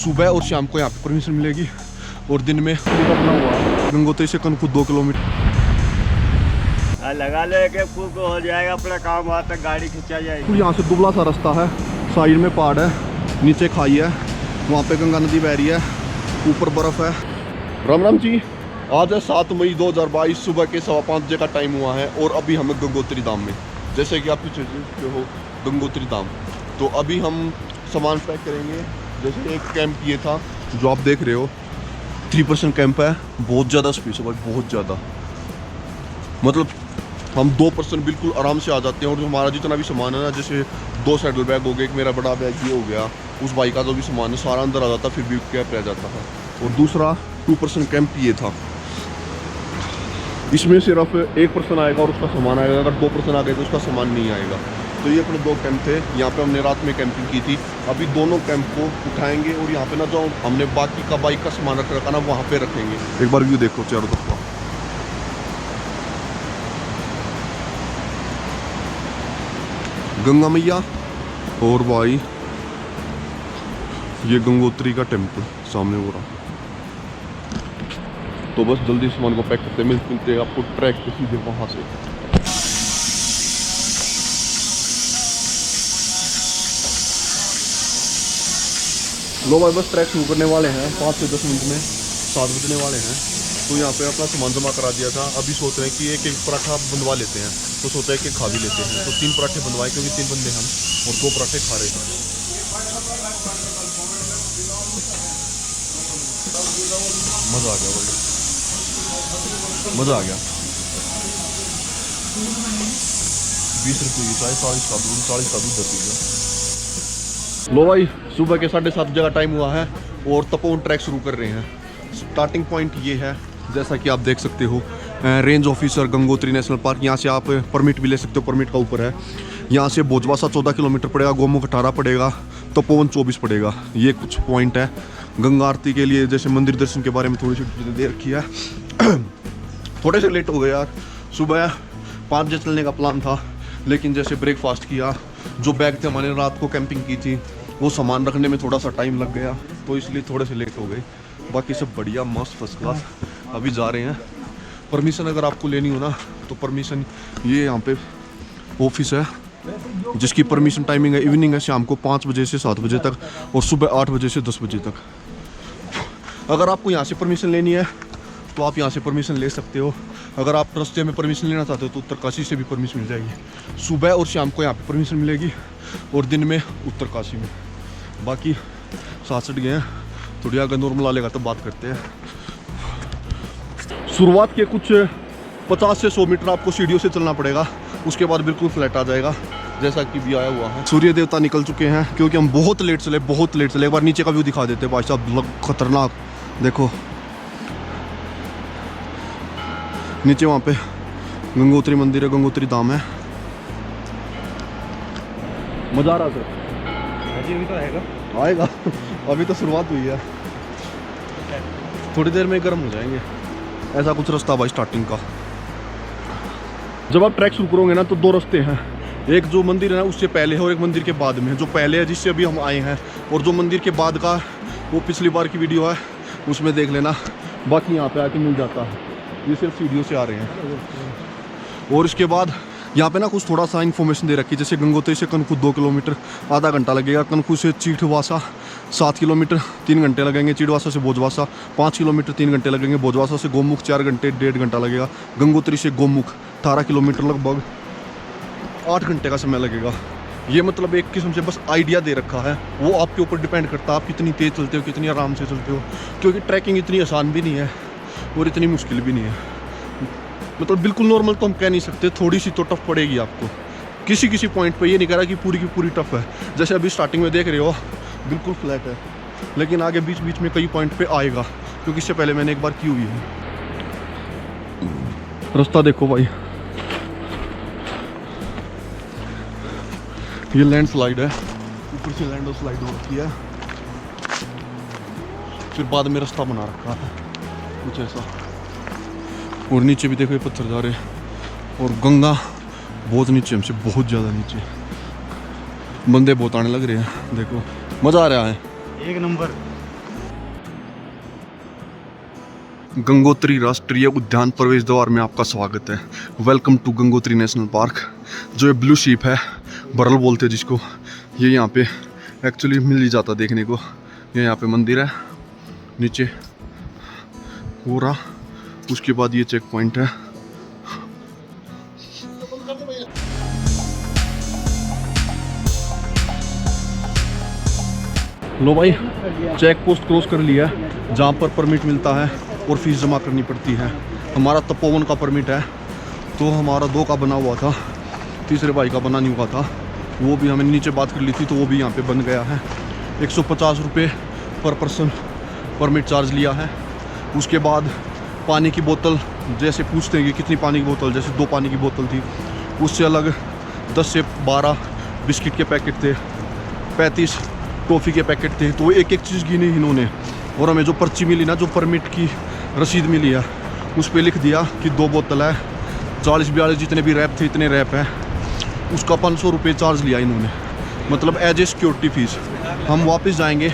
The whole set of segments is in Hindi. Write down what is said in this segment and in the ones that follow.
सुबह और शाम को यहाँ पे परमिशन मिलेगी और दिन में बना हुआ गंगोत्री से कनखुद 2 किलोमीटर लगा ले के फूक हो जाएगा अपना काम, वहाँ तक गाड़ी खिंचा जाएगी। तो यहाँ से दुबला सा रास्ता है, साइड में पहाड़ है, नीचे खाई है, वहाँ पे गंगा नदी बह रही है, ऊपर बर्फ है। राम राम जी, आज है 7 मई 2022, सुबह के 5:15 बजे का टाइम हुआ है और अभी हम गंगोत्री धाम में, जैसे कि आप पीछे हो गंगोत्री धाम। तो अभी हम सामान पैक करेंगे। जैसे एक कैंप ये था जो आप देख रहे हो, 3% कैंप है, बहुत ज़्यादा स्पेस है भाई, बहुत ज़्यादा। मतलब हम 2% बिल्कुल आराम से आ जाते हैं। और जो हमारा जितना भी सामान है ना, जैसे 2 सैडल बैग हो गए, एक मेरा बड़ा बैग ये हो गया, उस बाइक का जो भी सामान है सारा अंदर आ जाता, फिर भी कैंप रह जाता है। और दूसरा 2% कैंप ये था, इसमें सिर्फ 1% आएगा और उसका सामान आएगा। अगर 2% आ गए तो उसका सामान नहीं आएगा। तो ये अपने 2 कैंप थे, यहाँ पे हमने रात में कैंपिंग की थी। अभी दोनों कैंप को उठाएंगे और यहाँ पे ना जो हमने बाकी का बाइक का सामान रख रखा ना, वहाँ पे रखेंगे। एक बार व्यू देखो चारों तरफ का। गंगा मैया और भाई ये गंगोत्री का टेम्पल सामने हो रहा। तो बस जल्दी सामान को पैक करते, मिलते हैं आपको ट्रैक पे सीधे वहां से। लो भाई, बस ट्रैक शुरू करने वाले हैं, 5 से 10 मिनट में 7 बजने वाले हैं। तो यहाँ पे अपना सामान जमा करा दिया था। अभी सोच रहे हैं कि एक पराठा बनवा लेते हैं, तो सोचा है कि खा भी लेते हैं। तो 3 पराठे बनवाए, क्योंकि 3 बंदे हम और 2 पराठे खा रहे हैं। मज़ा आ गया भाई, मज़ा आ गया। 20 रुपये की चाय, 40 का दूध, 40 का दूध देती है। लो भाई, सुबह के 7:30 बजे का टाइम हुआ है और तपोवन ट्रैक शुरू कर रहे हैं। स्टार्टिंग पॉइंट ये है, जैसा कि आप देख सकते हो, range officer Gangotri national park. यहाँ से आप परमिट भी ले सकते हो, परमिट का ऊपर है। यहाँ से भोजवासा 14 किलोमीटर पड़ेगा, गोमुख 18 पड़ेगा, तपोवन 24 पड़ेगा। ये कुछ पॉइंट है। गंगा आरती के लिए जैसे मंदिर दर्शन के बारे में थोड़ी सी दे रखी है। थोड़े से लेट हो गए यार, सुबह 5 बजे चलने का प्लान था, लेकिन जैसे ब्रेकफास्ट किया, जो बैग थे हमारे रात को कैंपिंग की थी, वो सामान रखने में थोड़ा सा टाइम लग गया, तो इसलिए थोड़े से लेट हो गए। बाकी सब बढ़िया, मस्त, फर्स्ट क्लास। अभी जा रहे हैं। परमिशन अगर आपको लेनी हो ना, तो परमिशन ये यहाँ पे ऑफिस है, जिसकी परमिशन टाइमिंग है इवनिंग है, शाम को 5 बजे से 7 बजे तक और सुबह 8 बजे से 10 बजे तक। अगर आपको यहाँ से परमिशन लेनी है तो आप यहाँ से परमिशन ले सकते हो। अगर आप रास्ते में परमिशन लेना चाहते हो तो उत्तरकाशी से भी परमिशन मिल जाएगी। सुबह और शाम को यहाँ पे परमिशन मिलेगी और दिन में उत्तरकाशी में। बाकी 67 गए हैं, थोड़ी अगर नॉर्मल आलेगा तो बात करते हैं। शुरुआत के कुछ 50 से 100 मीटर आपको सीढ़ियों से चलना पड़ेगा, उसके बाद बिल्कुल फ्लैट आ जाएगा, जैसा कि भी आया हुआ है। सूर्य देवता निकल चुके हैं, क्योंकि हम बहुत लेट चले, बहुत लेट चले। एक बार नीचे का व्यू दिखा देते हैं भाई साहब, खतरनाक। देखो नीचे वहाँ पे गंगोत्री मंदिर है, गंगोत्री धाम है। मजा आ रहा सर? अभी तो आएगा अभी तो शुरुआत हुई है, थोड़ी देर में गर्म हो जाएंगे। ऐसा कुछ रास्ता भाई स्टार्टिंग का। जब आप ट्रैक शुरू करोगे ना, तो 2 रास्ते हैं। एक जो मंदिर है ना उससे पहले है और एक मंदिर के बाद में है। जो पहले है जिससे अभी हम आए हैं, और जो मंदिर के बाद का, वो पिछली बार की वीडियो है, उसमें देख लेना। बाकी यहाँ पे आके मिल जाता है, ये सिर्फ सीढ़ियों से आ रहे हैं। और इसके बाद यहाँ पे ना कुछ थोड़ा सा इन्फॉर्मेशन दे रखी है, जैसे गंगोत्री से कनखुद 2 किलोमीटर, आधा घंटा लगेगा। कनखुद से चीठवासा 7 किलोमीटर, 3 घंटे लगेंगे। चीठवासा से भोजवासा 5 किलोमीटर, 3 घंटे लगेंगे। भोजवासा से गोमुख 4 घंटे, 1.5 घंटा लगेगा। गंगोत्री से गोमुख 18 किलोमीटर, लगभग 8 घंटे का समय लगेगा। ये मतलब एक किस्म से बस आइडिया दे रखा है, वो आपके ऊपर डिपेंड करता है आप कितनी तेज़ चलते हो, कितनी आराम से चलते हो। क्योंकि ट्रैकिंग इतनी आसान भी नहीं है और इतनी मुश्किल भी नहीं है। मतलब बिल्कुल नॉर्मल तो हम कह नहीं सकते, थोड़ी सी तो टफ पड़ेगी आपको। किसी किसी पॉइंट पे ये नहीं कह रहा कि पूरी की पूरी टफ है। जैसे अभी स्टार्टिंग में देख रहे हो बिल्कुल फ्लैट है, लेकिन आगे बीच बीच में कई पॉइंट पे आएगा, क्योंकि इससे पहले मैंने एक बार की हुई है। रास्ता देखो भाई, ये लैंडस्लाइड है, ऊपर से लैंडस्लाइड हो रखी है, फिर बाद में रास्ता बना रखा है कुछ ऐसा। और नीचे भी देखो ये पत्थर जा रहे हैं, और गंगा बहुत नीचे, हमसे बहुत ज़्यादा नीचे। बंदे बहुत आने लग रहे हैं, देखो मज़ा आ रहा है। एक नंबर। गंगोत्री राष्ट्रीय उद्यान प्रवेश द्वार में आपका स्वागत है। Welcome to Gangotri national park. जो ये ब्लू शीप है, बरल बोलते हैं जिसको, ये यहाँ पे एक्चुअली मिल ही जाता देखने को। ये यहाँ पे मंदिर है, नीचे हो रहा, उसके बाद ये चेक पॉइंट है। लो भाई, चेक पोस्ट क्रॉस कर लिया, जहाँ पर परमिट मिलता है और फीस जमा करनी पड़ती है। हमारा तपोवन का परमिट है, तो हमारा 2 का बना हुआ था, तीसरे भाई का बना नहीं हुआ था। वो भी हमें नीचे बात कर ली थी, तो वो भी यहाँ पे बन गया है। 150 रुपये पर पर्सन परमिट चार्ज लिया है। उसके बाद पानी की बोतल, जैसे पूछते हैं कि कितनी पानी की बोतल, जैसे 2 पानी की बोतल थी, उससे अलग 10 से 12 बिस्किट के पैकेट थे, 35 टॉफ़ी के पैकेट थे। तो एक एक चीज़ गिनी इन्होंने, और हमें जो पर्ची मिली ना, जो परमिट की रसीद मिली है, उस पर लिख दिया कि 2 बोतल है, 40-42 जितने भी रैप थे इतने रैप है। उसका 500 रुपये चार्ज लिया इन्होंने, मतलब एज ए सिक्योरिटी फीस। हम वापस जाएंगे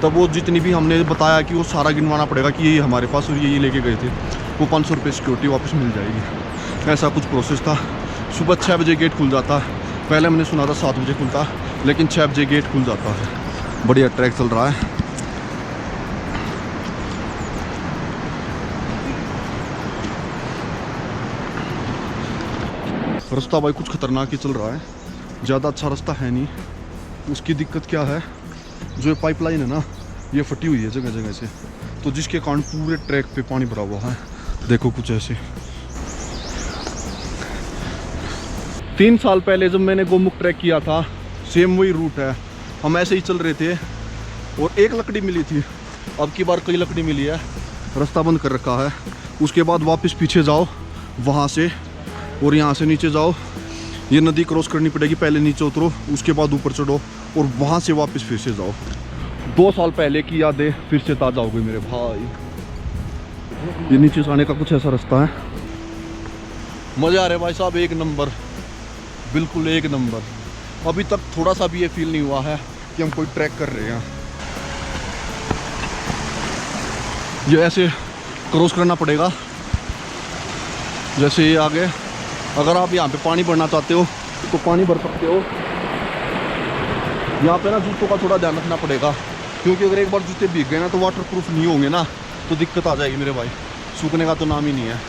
तब वो जितनी भी हमने बताया कि वो सारा गिनवाना पड़ेगा कि यही हमारे पास और यही लेके गए थे, वो 500 रुपये सिक्योरिटी वापस मिल जाएगी। ऐसा कुछ प्रोसेस था। सुबह 6 बजे गेट खुल जाता, पहले हमने सुना था 7 बजे खुलता, लेकिन 6 बजे गेट खुल जाता है। बढ़िया ट्रैक चल रहा है। रास्ता भाई कुछ खतरनाक ही चल रहा है, ज़्यादा अच्छा रास्ता है नहीं। उसकी दिक्कत क्या है, जो ये पाइपलाइन है ना, ये फटी हुई है जगह जगह से, तो जिसके कारण पूरे ट्रैक पे पानी भरा हुआ है। देखो कुछ ऐसे। 3 साल पहले जब मैंने गोमुख ट्रैक किया था, सेम वही रूट है। हम ऐसे ही चल रहे थे और एक लकड़ी मिली थी, अब की बार कई लकड़ी मिली है। रास्ता बंद कर रखा है। उसके बाद वापस पीछे जाओ वहाँ से, और यहाँ से नीचे जाओ। ये नदी क्रॉस करनी पड़ेगी, पहले नीचे उतरो, उसके बाद ऊपर चढ़ो, और वहाँ से वापस फिर से जाओ। 2 साल पहले की यादें फिर से ताज़ा हो गई मेरे भाई। ये नीचे से आने का कुछ ऐसा रास्ता है। मज़े आ रहे भाई साहब, एक नंबर, बिल्कुल एक नंबर। अभी तक थोड़ा सा भी ये फील नहीं हुआ है कि हम कोई ट्रैक कर रहे हैं। ये ऐसे क्रॉस करना पड़ेगा, जैसे ये आगे। अगर आप यहाँ पे पानी भरना चाहते हो तो पानी भर सकते हो। यहाँ पे ना जूतों का थोड़ा ध्यान रखना पड़ेगा, क्योंकि अगर एक बार जूते भीग गए ना तो वाटर प्रूफ नहीं होंगे ना, तो दिक्कत आ जाएगी मेरे भाई। सूखने का तो नाम ही नहीं है।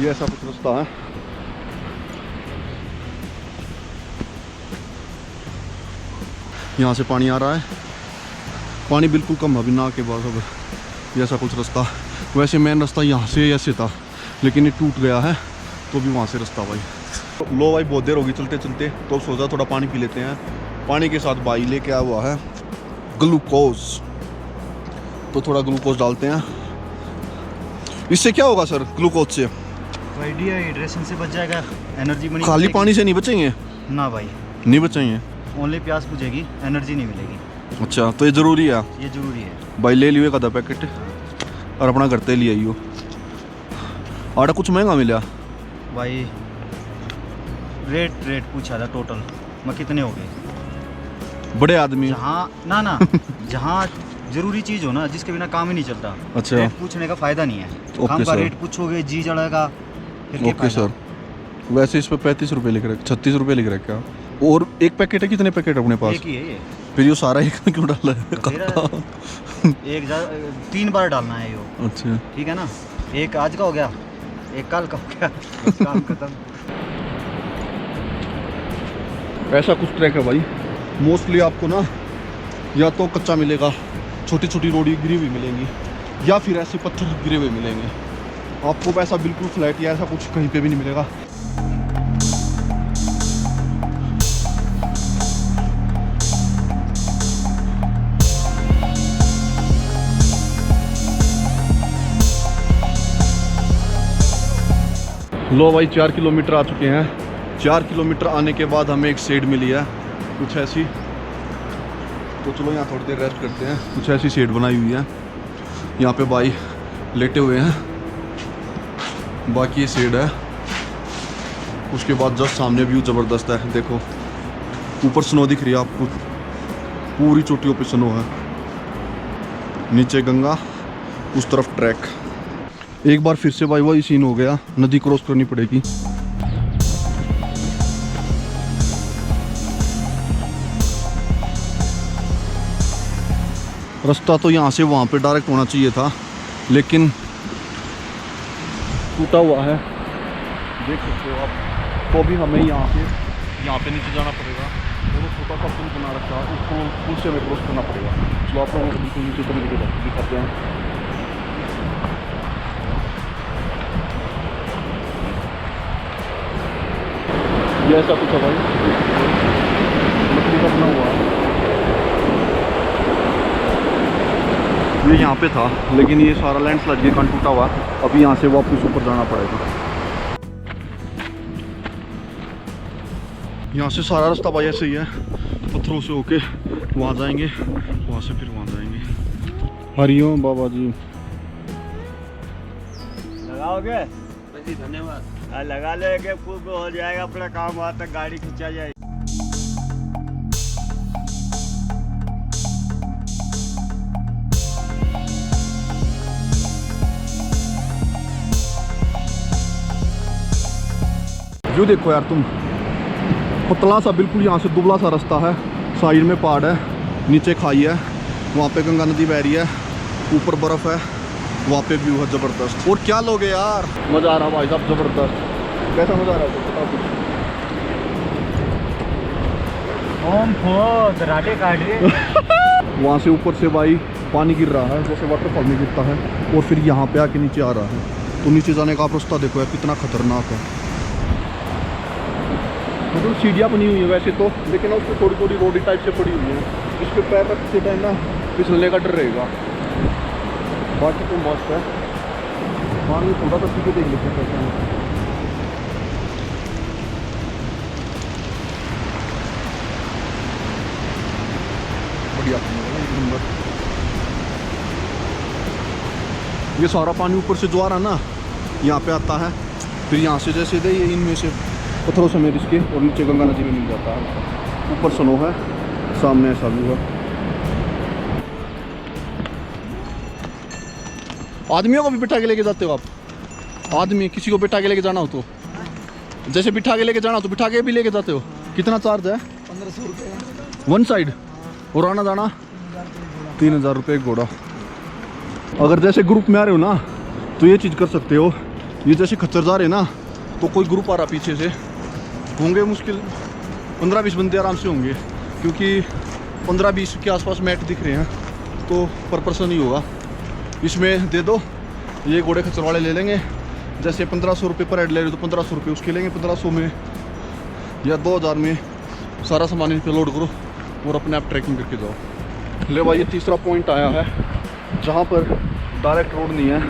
ये ऐसा कुछ रास्ता है। यहाँ से पानी आ रहा है, पानी बिल्कुल कम अभी ना के बाद। अब ये ऐसा कुछ रास्ता। वैसे मेन रास्ता यहाँ से ऐसे था, लेकिन ये टूट गया है, तो भी वहाँ से रास्ता भाई। लो भाई, बहुत देर होगी चलते चलते, तो सोचा थोड़ा पानी पी लेते हैं। पानी के साथ भाई लेके आया हुआ है ग्लूकोज, तो थोड़ा ग्लूकोज डालते हैं। इससे क्या होगा सर ग्लूकोज से? भाई डिहाइड्रेशन से बच जाएगा, एनर्जी बनी। खाली पानी से नहीं बचेंगे? ना भाई, नहीं बचेंगे, ओनली प्यास बुझेगी, एनर्जी नहीं मिलेगी। अच्छा, तो ये ज़रूरी है? ये जरूरी है भाई। ले लियो 1 पैकेट और अपना करते ले आइयो। आटा कुछ महंगा मिला भाई। रेट पूछा था टोटल, मैं कितने हो गए। बड़े आदमी। जहाँ ना जहाँ जरूरी चीज़ हो ना, जिसके बिना काम ही नहीं चलता। अच्छा, रेट पूछने का फ़ायदा नहीं है। काम का सर। रेट पूछोगे, जी जड़ेगा, फिर क्या ओके सर। वैसे इस पर 35 रुपये लिख रहे, 36 रुपये लिख रहे क्या? और एक पैकेट है? कितने पैकेट अपने पास? एक ही है ये। फिर ये सारा एक में क्यों डाला है? एक 3 बार डालना है यो। अच्छा, ठीक है ना। एक आज का हो गया, एक कल का हो गया, बस काम खत्म। ऐसा कुछ ट्रैक है भाई। मोस्टली आपको ना या तो कच्चा मिलेगा, छोटी छोटी रोड़ी गिरी हुई मिलेंगी, या फिर ऐसे पत्थर गिरे हुए मिलेंगे। आपको वैसा बिल्कुल फ्लैट या ऐसा कुछ कहीं पे भी नहीं मिलेगा। लो भाई, 4 किलोमीटर आ चुके हैं। 4 किलोमीटर आने के बाद हमें एक शेड मिली है कुछ ऐसी, तो चलो यहाँ थोड़ी देर रेस्ट करते हैं। कुछ ऐसी शेड बनाई हुई है, यहाँ पे भाई लेटे हुए हैं, बाकी ये शेड है। उसके बाद जस्ट सामने व्यू ज़बरदस्त है, देखो ऊपर स्नो दिख रही है आपको, पूरी चोटियों पे स्नो है। नीचे गंगा, उस तरफ ट्रैक। एक बार फिर से भाई वही सीन हो गया, नदी क्रॉस करनी पड़ेगी। रास्ता तो यहाँ से वहाँ पे डायरेक्ट होना चाहिए था, लेकिन टूटा हुआ है, देख सकते हो आप। तो अभी हमें यहाँ पे नीचे जाना पड़ेगा। वो छोटा सा पुल बना रखा है, उस पुल से हमें क्रॉस करना पड़ेगा। चलो आप लोगों को बिल्कुल नीचे तरीके से दिखाते हैं। ये ऐसा कुछ है भाई, लकड़ी का बना हुआ है। ये यहाँ पे था, लेकिन ये सारा लैंडस्लाइड के कारण टूटा हुआ। अभी यहाँ से वापस ऊपर जाना पड़ेगा। यहाँ से सारा रास्ता भाई ऐसे ही है, पत्थरों से होके वहाँ जाएंगे, वहाँ से फिर वहाँ जाएंगे। हरिओम बाबा जी। लगाओगे? जी धन्यवाद। लगा लेंगे, खूब हो जाएगा अपना काम, वहाँ तक गाड़ी खिंचा जाएगी। व्यू देखो यार तुम, पतला सा बिल्कुल यहाँ से दुबला सा रास्ता है, साइड में पहाड़ है, नीचे खाई है, वहाँ पे गंगा नदी बह रही है, ऊपर बर्फ है, वहाँ पे व्यू है ज़बरदस्त। और क्या लोगे यार, मज़ा आ रहा भाई साहब, ज़बरदस्त। कैसा मज़ा आ रहा है बताओ कुछ। ओम फो दराटे काट रहे। वहाँ से ऊपर से भाई पानी गिर रहा है, जैसे वाटरफॉल में गिरता है, और फिर यहाँ पे आके नीचे आ रहा है। तो नीचे जाने का आप रास्ता देखो यार, कितना खतरनाक है। मतलब सीढ़ियाँ बनी हुई है वैसे तो, लेकिन उसको थोड़ी थोड़ी रोडी टाइप से पड़ी हुई है, इस पर पैर रखते टाइम ना फिसलने का डर रहेगा। बाकी तो मस्त है। मान लो थोड़ा सा सीधे देख लेते हैं कैसे हैं। बढ़िया एक नंबर। ये सारा पानी ऊपर से जो आ रहा ना, यहाँ पे आता है, फिर यहाँ से जैसे दे ये इनमें से पत्थरों समेत इसके, और नीचे गंगा नदी में मिल जाता है। ऊपर स्नो है, सामने ऐसा व्यू है। आदमियों को भी बिठा के लेके जाते हो आप? आदमी किसी को बिठा के लेके जाना हो तो, जैसे बिठा के लेके जाना हो तो बिठा के भी लेके जाते हो? कितना चार्ज है? 1500 रुपये वन साइड, और आना जाना 3000 रुपये एक घोड़ा। अगर जैसे ग्रुप में आ रहे हो ना तो ये चीज़ कर सकते हो। ये जैसे खच्चर जा रहे हैं ना, तो कोई ग्रुप आ रहा पीछे से, होंगे मुश्किल 15-20 बंदे आराम से होंगे, क्योंकि 15-20 के आसपास मैट दिख रहे हैं, तो पर पर्सन ही होगा। इसमें दे दो, ये घोड़े खच्चर वाले ले लेंगे। जैसे 1500 रुपये पर हेड ले रहे हो तो 1500 रुपये उसके लेंगे, 1500 में या 2000 में सारा सामान इन पे लोड करो और अपने आप ट्रैकिंग करके जाओ। ले भाई, ये तीसरा पॉइंट आया है जहाँ पर डायरेक्ट रोड नहीं है।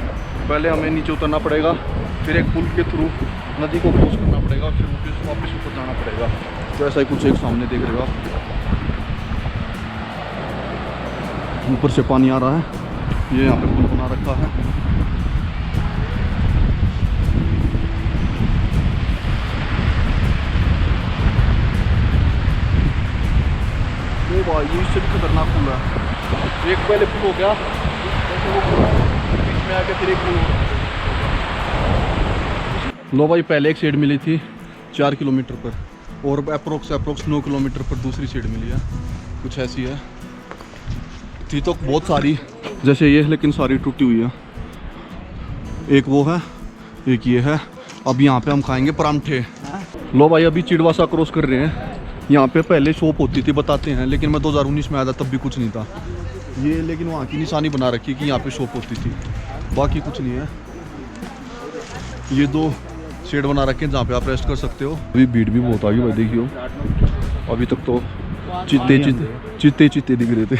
पहले हमें नीचे उतरना पड़ेगा, फिर एक पुल के थ्रू नदी को क्रॉस करना पड़ेगा, फिर वापस ऊपर जाना पड़ेगा। तो ऐसा ही कुछ एक सामने देख रहे हो आप, ऊपर से पानी आ रहा है। ये यहाँ पे पुल बना रखा है। वो भाई ये इससे भी खतरनाक पुल है। एक पहले पुल हो गया, बीच में आके फिर एक पुल। लो भाई, पहले एक सीट मिली थी 4 किलोमीटर पर, और अप्रोक्स 9 किलोमीटर पर दूसरी सीट मिली है। कुछ ऐसी है, थी तो बहुत सारी जैसे ये, लेकिन सारी टूटी हुई है। एक वो है, एक ये है। अब यहाँ पे हम खाएंगे परांठे। लो भाई, अभी चिड़वासा क्रॉस कर रहे हैं। यहाँ पे पहले शॉप होती थी बताते हैं, लेकिन मैं 2019 में आया था, तब भी कुछ नहीं था ये, लेकिन वहाँ की निशानी बना रखी कि यहाँ पे शॉप होती थी, बाकी कुछ नहीं है। ये 2 शेड बना रखे हैं जहाँ पे आप रेस्ट कर सकते हो। अभी भीड़ भी बहुत आ गई भाई, देखियो अभी तक तो चित्ते दिख रहे थे।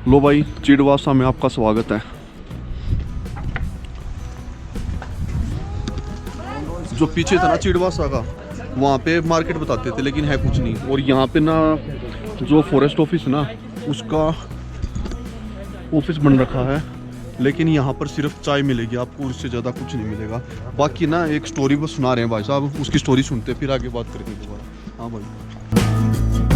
लो भाई, चिड़वासा में आपका स्वागत है। जो पीछे था ना चिड़वासा का, वहाँ पे मार्केट बताते थे, लेकिन है कुछ नहीं। और यहाँ पे ना जो फॉरेस्ट ऑफिस ना, उसका ऑफिस बन रखा है, लेकिन यहाँ पर सिर्फ चाय मिलेगी आपको, उससे ज़्यादा कुछ नहीं मिलेगा। बाकी ना एक स्टोरी वो सुना रहे हैं भाई साहब, उसकी स्टोरी सुनते फिर आगे बात करेंगे दोबारा। हाँ भाई।